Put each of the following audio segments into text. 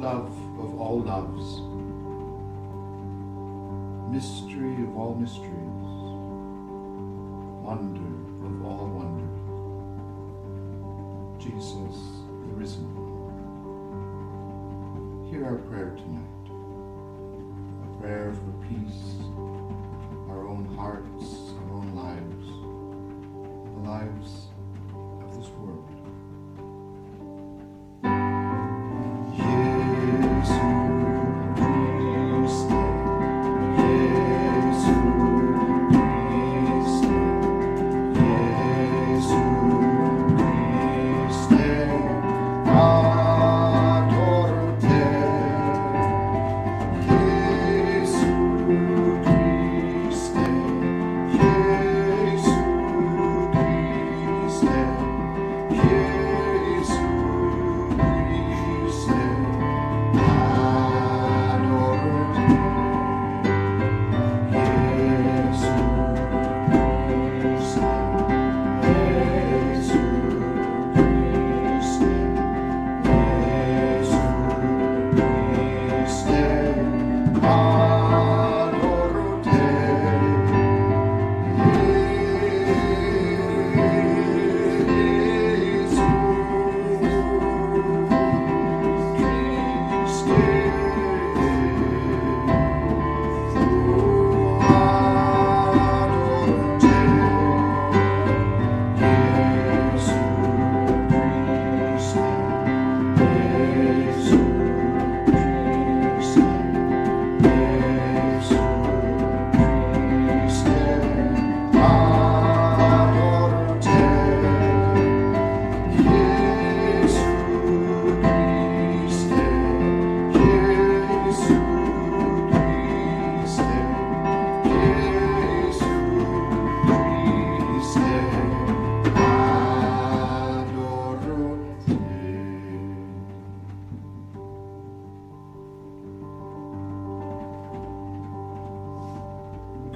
Love of all loves, mystery of all mysteries, wonder of all wonders, Jesus, the risen one. Hear our prayer tonight, a prayer for peace, our own hearts, our own lives, the lives of this world.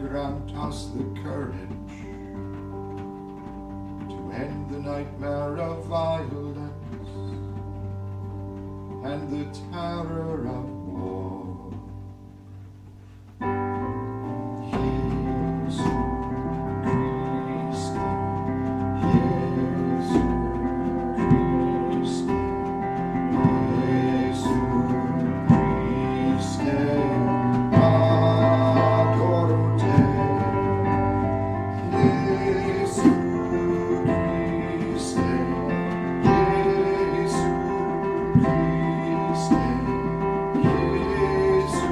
Grant us the courage to end the nightmare of violence and the terror of war. Jesu Christe, Jesu Christe, Jesu Christe. Yes.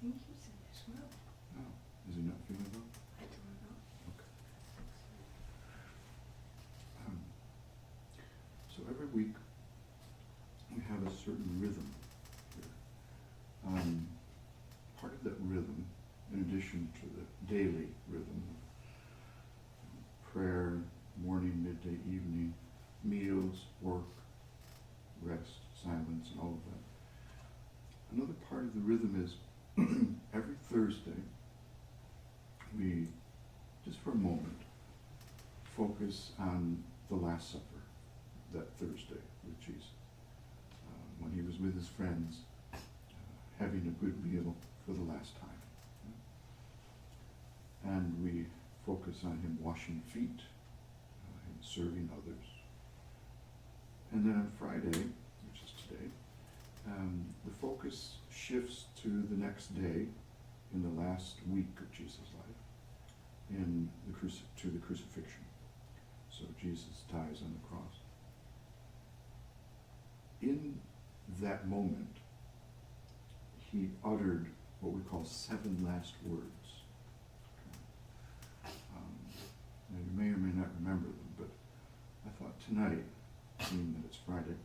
think he's in his room. Oh, is he not feeling well? I don't know. Okay. So every week we have a certain rhythm here. Part of that rhythm, in addition to the daily rhythm of prayer, morning, midday, evening, meals, work, rest, silence, and all of that. Another part of the rhythm is every Thursday we, just for a moment, focus on the Last Supper that Thursday with Jesus. When he was with his friends, having a good meal for the last time. And we focus on him washing feet, him serving others. And then on Friday, which is today, the focus shifts to the next day in the last week of Jesus' life, to the crucifixion. So Jesus dies on the cross. In that moment, he uttered what we call 7 last words. Now you may or may not remember them, but I thought tonight, being that it's Friday,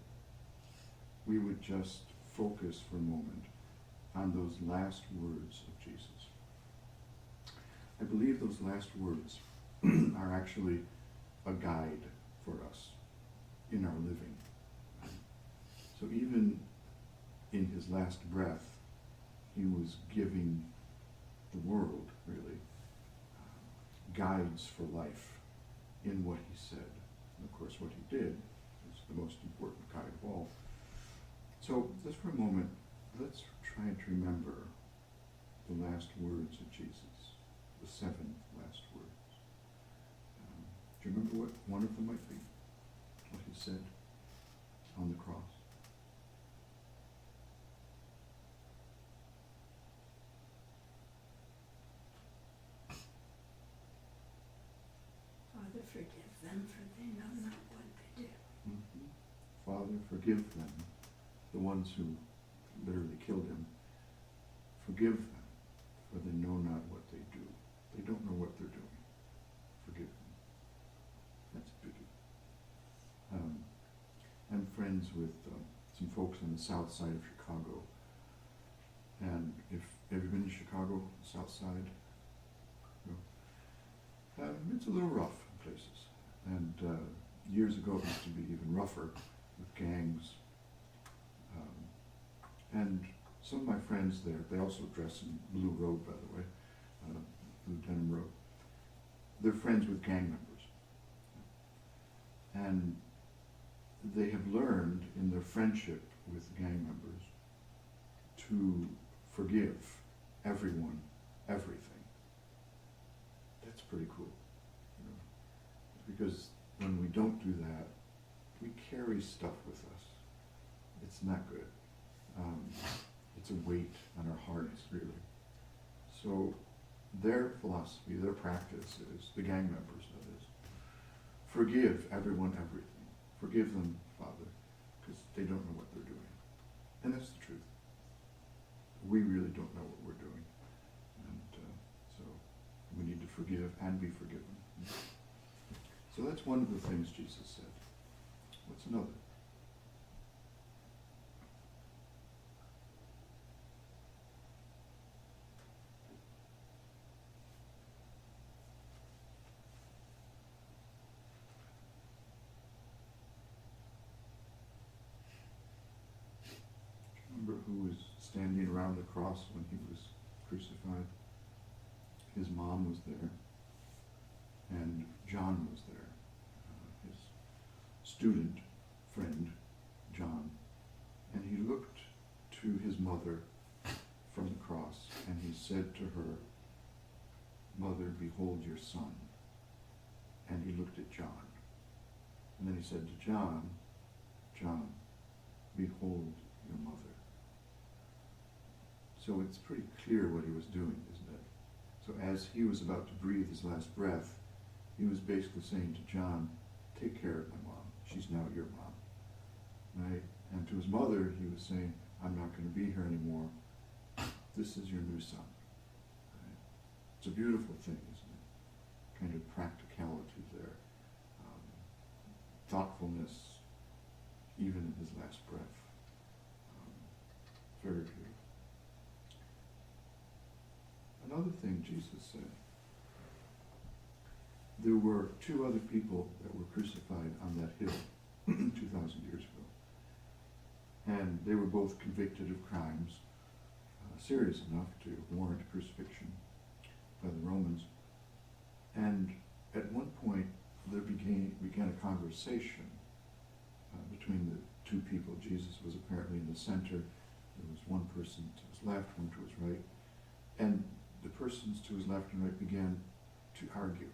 we would just focus for a moment on those last words of Jesus. I believe those last words are actually a guide for us in our living. So even in his last breath, he was giving the world, really, guides for life in what he said. And of course, what he did is the most important guide of all. So just for a moment, let's try to remember the last words of Jesus, the 7 last words. Do you remember what one of them might be? What he said on the cross? Father, forgive them, for they know not what they do. Mm-hmm. Father, forgive them, the ones who literally killed him. Forgive them, for they know not what they do. They don't know what they're doing. Forgive them. That's a biggie. I'm friends with some folks on the south side of Chicago. And have you been to Chicago, south side? No. It's a little rough in places. And years ago it used to be even rougher with gangs. And some of my friends there, they also dress in Blue Road, by the way, Blue Denim Road. They're friends with gang members. And they have learned in their friendship with gang members to forgive everyone, everything. That's pretty cool. You know? Because when we don't do that, we carry stuff with us. It's not good. It's a weight on our hearts, really. So their philosophy, their practice is, the gang members that is, forgive everyone everything. Forgive them, Father, because they don't know what they're doing. And that's the truth. We really don't know what we're doing. And so we need to forgive and be forgiven. So that's one of the things Jesus said. What's another? Remember who was standing around the cross when he was crucified? His mom was there, and John was there, his student friend, John. And he looked to his mother from the cross, and he said to her, "Mother, behold your son." And he looked at John. And then he said to John, "John, behold your mother." So it's pretty clear what he was doing, isn't it? So as he was about to breathe his last breath, he was basically saying to John, take care of my mom. She's now your mom. Right? And to his mother, he was saying, I'm not going to be here anymore. this is your new son. Right? It's a beautiful thing, isn't it? Kind of practicality there. Thoughtfulness, even in his last breath. Very beautiful. Another thing Jesus said, there were two other people that were crucified on that hill 2,000 years ago. And they were both convicted of crimes serious enough to warrant crucifixion by the Romans. And at one point, there began a conversation between the two people. Jesus was apparently in the center. There was one person to his left, one to his right. And the persons to his left and right began to argue.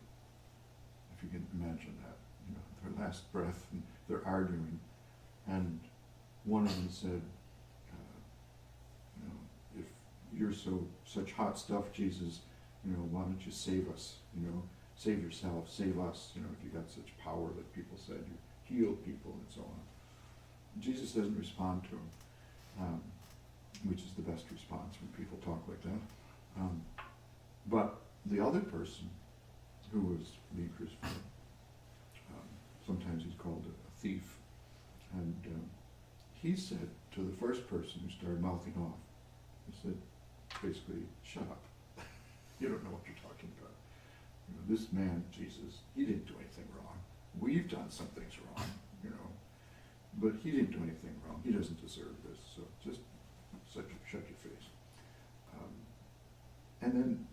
If you can imagine that, you know, their last breath, and they're arguing. And one of them said, you know, if you're such hot stuff, Jesus, you know, why don't you save us? You know, save yourself, save us. You know, if you got such power that people said you heal people and so on. Jesus doesn't respond to him, which is the best response when people talk like that. But the other person who was being crucified, sometimes he's called a thief, and he said to the first person who started mouthing off, he said, basically, shut up. You don't know what you're talking about. You know, this man, Jesus, he didn't do anything wrong. We've done some things wrong, you know, but he didn't do anything wrong. He doesn't deserve this, so just shut your face. And then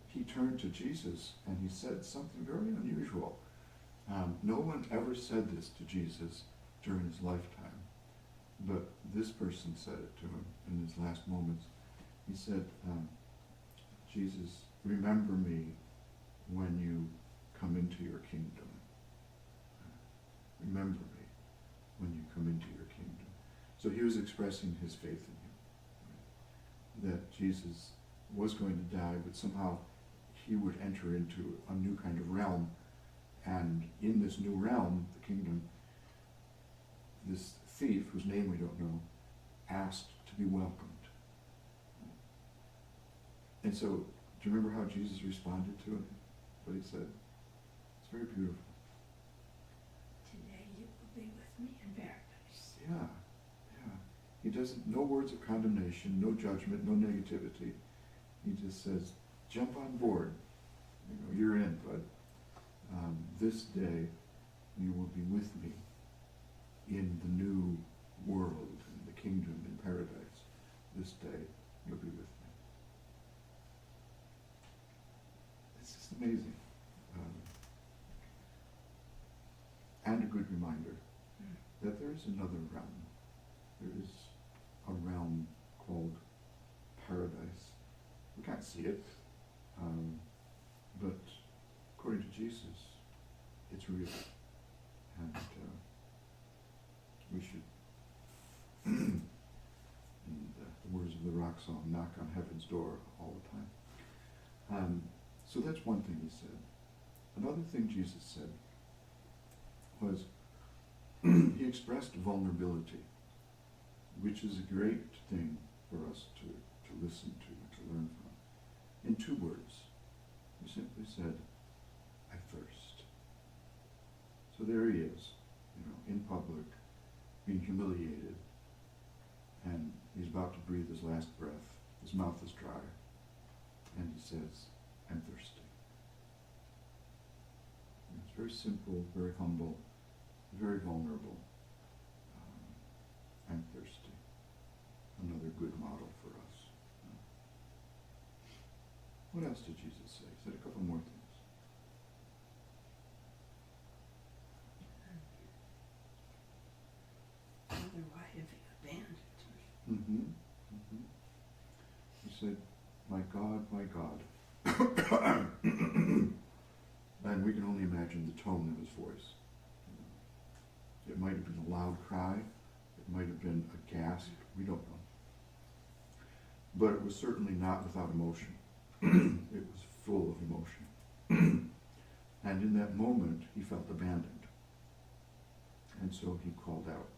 he turned to Jesus and he said something very unusual. No one ever said this to Jesus during his lifetime, but this person said it to him in his last moments. He said, Jesus, remember me when you come into your kingdom. Remember me when you come into your kingdom. So he was expressing his faith in him, right? That Jesus was going to die, but somehow he would enter into a new kind of realm. And in this new realm, the kingdom, this thief, whose name we don't know, asked to be welcomed. And so, do you remember how Jesus responded to it? What he said? It's very beautiful. Today you will be with me in paradise. Yeah, yeah. He doesn't, no words of condemnation, no judgment, no negativity. He just says, jump on board. You know, you're in, bud. This day you will be with me in the new world, in the kingdom, in paradise. This day you'll be with me. It's just amazing. And a good reminder that there is another realm. There is a realm called paradise. We can't see it, but according to Jesus, it's real. And we should, in the words of the rock song, knock on heaven's door all the time. So that's one thing he said. Another thing Jesus said was, he expressed vulnerability, which is a great thing for us to listen to learn from. In two words, he simply said, I thirst. So there he is, you know, in public, being humiliated, and he's about to breathe his last breath. His mouth is dry, and he says, I'm thirsty. And it's very simple, very humble, very vulnerable. I'm thirsty. Another good model for us. What else did Jesus say? He said a couple more things. Father, why have you abandoned me? Mm-hmm. Mm-hmm. He said, my God, and we can only imagine the tone of his voice. It might have been a loud cry, it might have been a gasp, we don't know. But it was certainly not without emotion. It was full of emotion. And in that moment, he felt abandoned. And so he called out,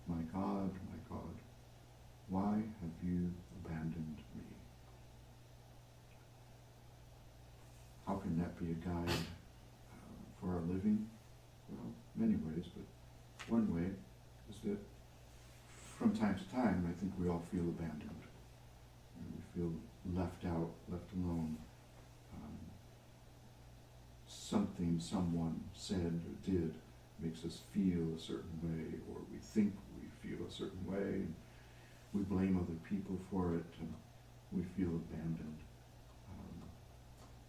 my God, why have you abandoned me? that be a guide for our living? Well, many ways, but one way is that from time to time, I think we all feel abandoned. And we feel left out, left alone. Something someone said or did makes us feel a certain way, or we think we feel a certain way. And we blame other people for it, and we feel abandoned.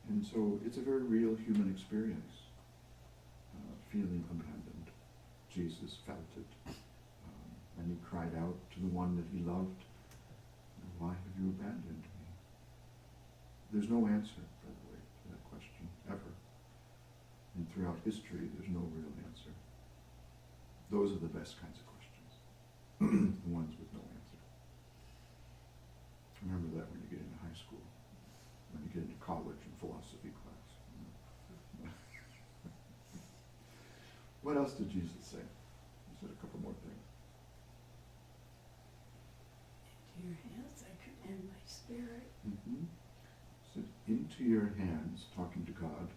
And so it's a very real human experience, feeling abandoned. Jesus felt it. And he cried out to the one that he loved, "Why have you abandoned me?" There's no answer, by the way, to that question, ever. And throughout history, there's no real answer. Those are the best kinds of questions, the ones with no answer. Remember that when you get into high school, when you get into college and philosophy class. What else did Jesus say? He said a couple more things. Into your hands I commend my spirit. Mm-hmm. He said, into your hands, talking to God,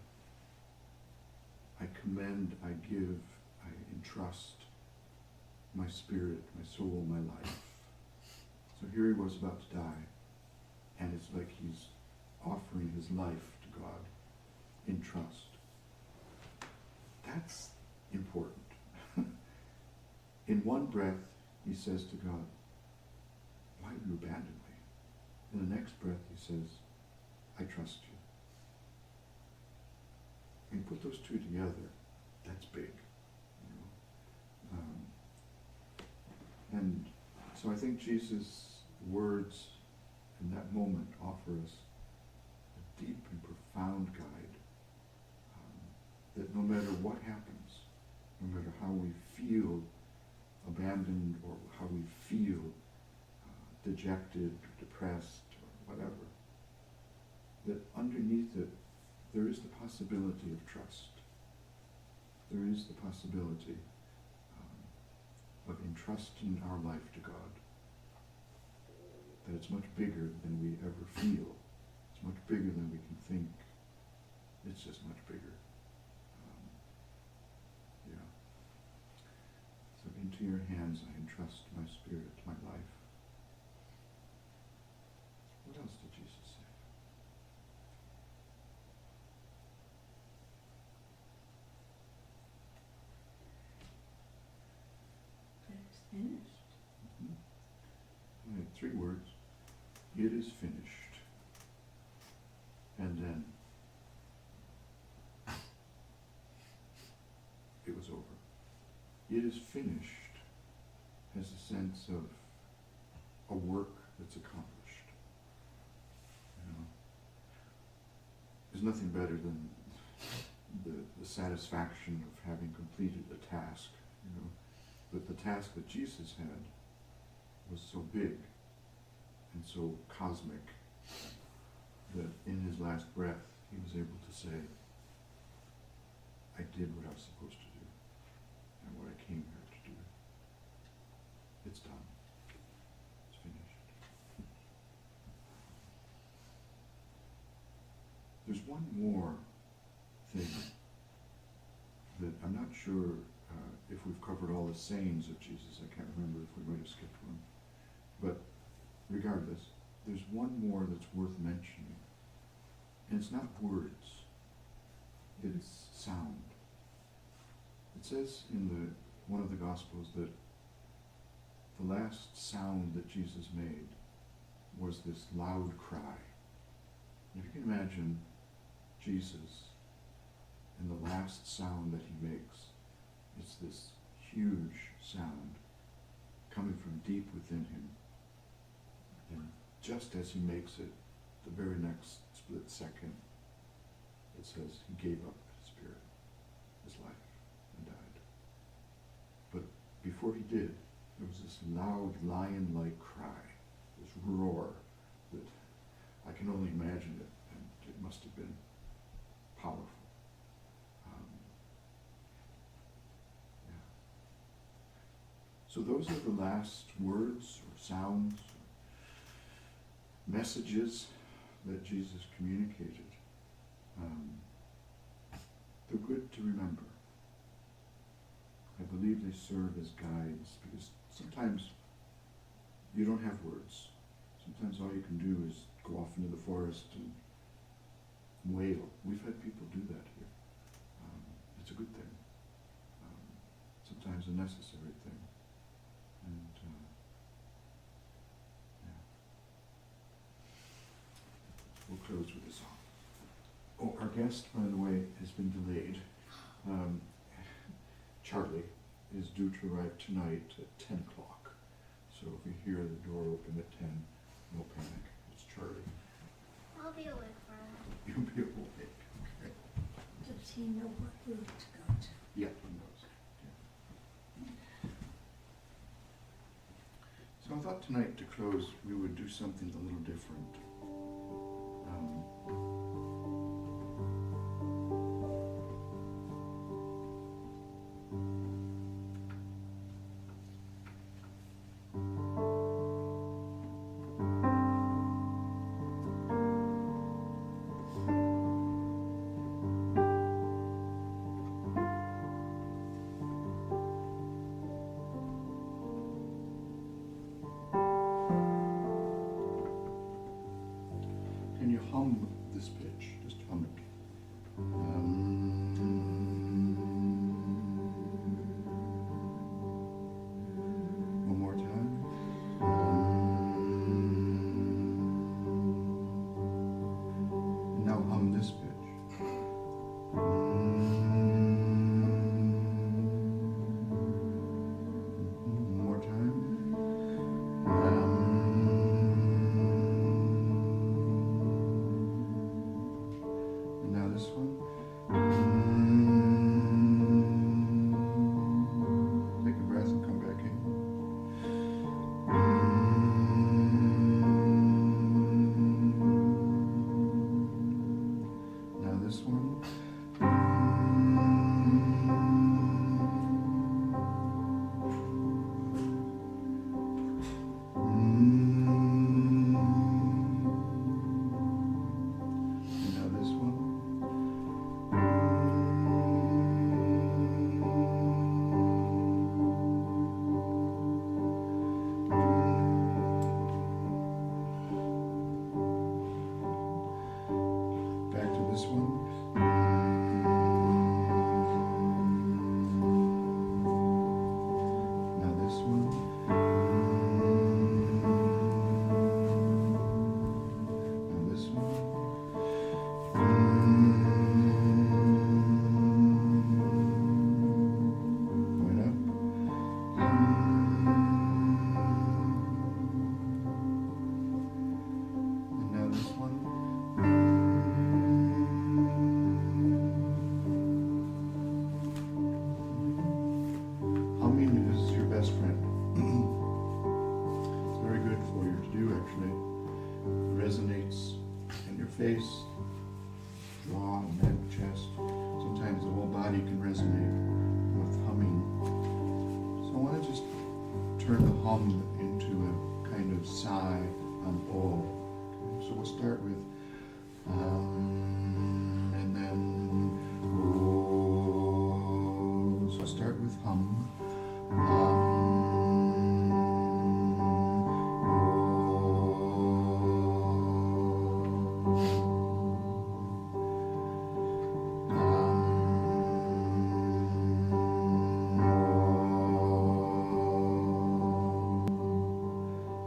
I commend, I give, I entrust my spirit, my soul, my life. So here he was about to die, and it's like he's offering his life to God in trust. That's important. In one breath, he says to God, "Why have you abandoned me?" In the next breath, he says, "I trust you." And you put those two together, that's big. You know? And so I think Jesus' words in that moment offer us a deep and profound guide, that no matter what happens, no matter how we feel abandoned or how we feel dejected or depressed or whatever, that underneath it there is the possibility of trust. There is the possibility of entrusting our life to God. That it's much bigger than we ever feel. It's much bigger than we can think. It's just much bigger. Yeah. So into your hands I entrust my spirit, my life. What else did Jesus say? That is finished. Mm-hmm. All right, 3 words. It is finished. And then it was over. It is finished has a sense of a work that's accomplished. You know, there's nothing better than the satisfaction of having completed a task. You know, but the task that Jesus had was so big and so cosmic that in his last breath he was able to say, "I did what I was supposed to do and what I came here to do. It's done. It's finished." There's one more thing that I'm not sure if we've covered all the sayings of Jesus. I can't remember if we might have skipped one. But regardless, there's one more that's worth mentioning. And it's not words. It's sound. It says in one of the Gospels that the last sound that Jesus made was this loud cry. If you can imagine Jesus and the last sound that he makes, it's this huge sound coming from deep within him. And just as he makes it, the very next split second, it says he gave up his spirit, his life, and died. But before he did, there was this loud lion-like cry, this roar that I can only imagine it, and it must have been powerful. Yeah. So those are the last words or sounds, or messages that Jesus communicated. they're good to remember. I believe they serve as guides because sometimes you don't have words. Sometimes all you can do is go off into the forest and wail. We've had people do that here. It's a good thing. Sometimes a necessary thing. And yeah. We'll close with a song. Oh, our guest, by the way, has been delayed. Charlie is due to arrive tonight at 10 o'clock. So if you hear the door open at 10, no panic. It's Charlie. I'll be awake for a while. You'll be awake. Okay. Does he know what room to go to? Yeah, he knows. Yeah. So I thought tonight to close we would do something a little different. Can you hum this pitch? Just hum it. One more time. Now hum this pitch. One more time. Now this one. Take a breath and come back in. Now this one. And now this one. Back to this one. Now this one. Now this one. Point up. And now this one. Humming is your best friend. It's very good for you to do, actually. It resonates in your face, jaw, neck, chest. Sometimes the whole body can resonate with humming. So I want to just turn the hum into a kind of sigh on all. Okay? So we'll start with and then oh. So start with hum.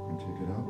And take it out.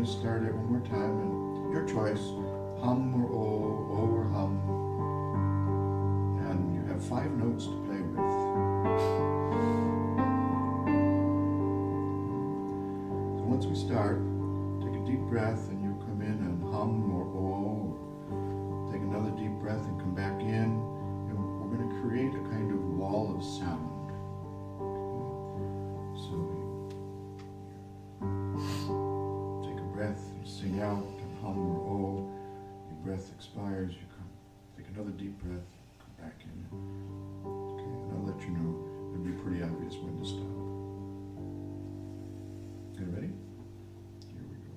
going to start it one more time, and your choice, hum or oh or hum. And you have 5 notes to play with. So once we start, take a deep breath and you come in and hum or oh. Take another deep breath and come back in. And we're going to create a kind of wall of sound. So you take a breath, you sing out and hum or oh. Your breath expires, you come take another deep breath, come back in. Okay, and I'll let you know. It'll be pretty obvious when to stop. Okay, ready? Here we go.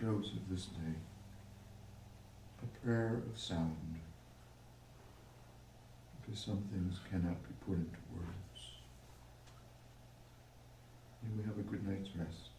Close of this day, a prayer of sound, because some things cannot be put into words. May we have a good night's rest.